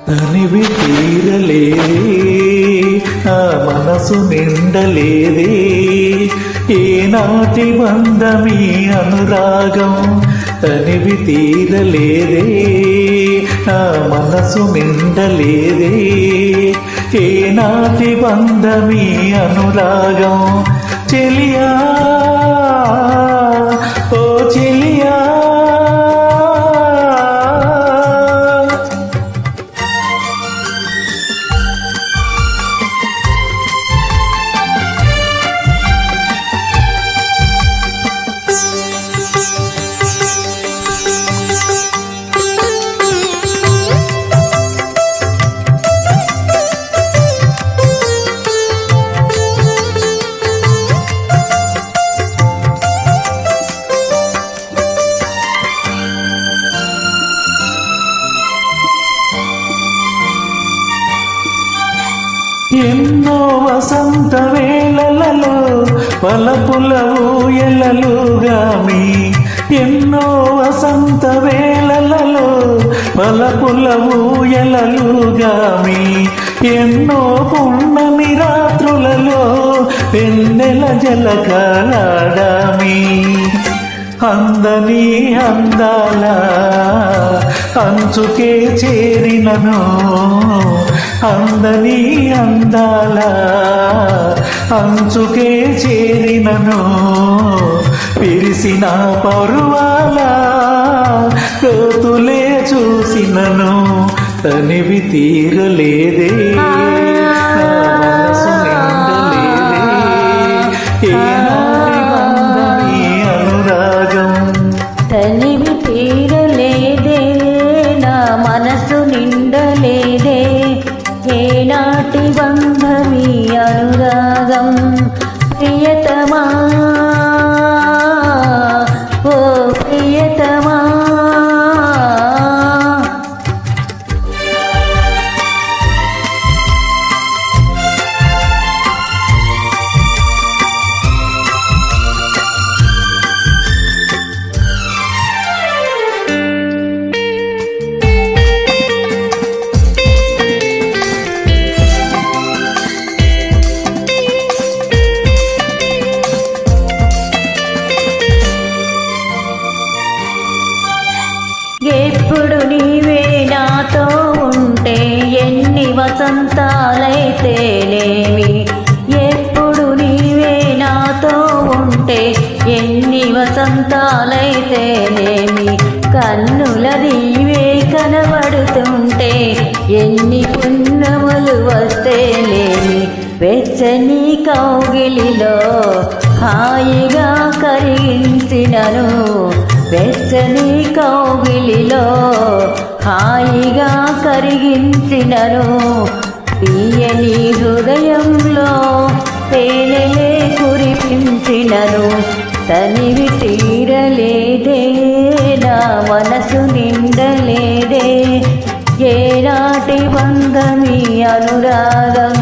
తనివి తీరలేదే ఆ మనసు నిండలేదే ఏనాటి బంధమీ అనురాగం తనివి తీరలేదే ఆ మనసు నిండలేదే ఏనాటి బంధమీ అనురాగం చెలియా ఓ చెలియా ఎన్నో వసంత వేళలలో వలపుల ఊయలలుగామి ఎన్నో వసంత వేళలలో వలపుల ఊయలలుగామి ఎన్నో పున్నమి రాత్రులలో వెన్నెల జలకాలాడామి అందని అందాల అంచుకే చేరినను అందని అందాల అంచుకే చేరినను విరిసిన పరువాల లోతులే చూసినను తనివి తీరలేదే మనసు నిండలేదే ఏనాటి బంధమీ అనురాగం తనివి తీరలేదే నా మనసు నిండలేదే ఏనాటి బంధమీ అనురాగం ప్రియతమా ఓ ప్రియతమా ఎప్పుడు నీవే నాతో ఉంటే ఎన్ని వసంతాలైతేనేమి ఎప్పుడు నీవే నాతో ఉంటే ఎన్ని వసంతాలైతేనేమి కన్నుల నీవే కనబడుతుంటే ఎన్ని పున్నములు వస్తేనేమి వెచ్చని కౌగిలిలో హాయిగా కరిగించినను వెచ్చని కౌగిలిలో హాయిగా కరిగించినను తీయని హృదయంలో తేనెలే కురిపించినను తనివి తీరలేదే నా మనసు నిండలేదే ఏనాటి బంధమీ అనురాగం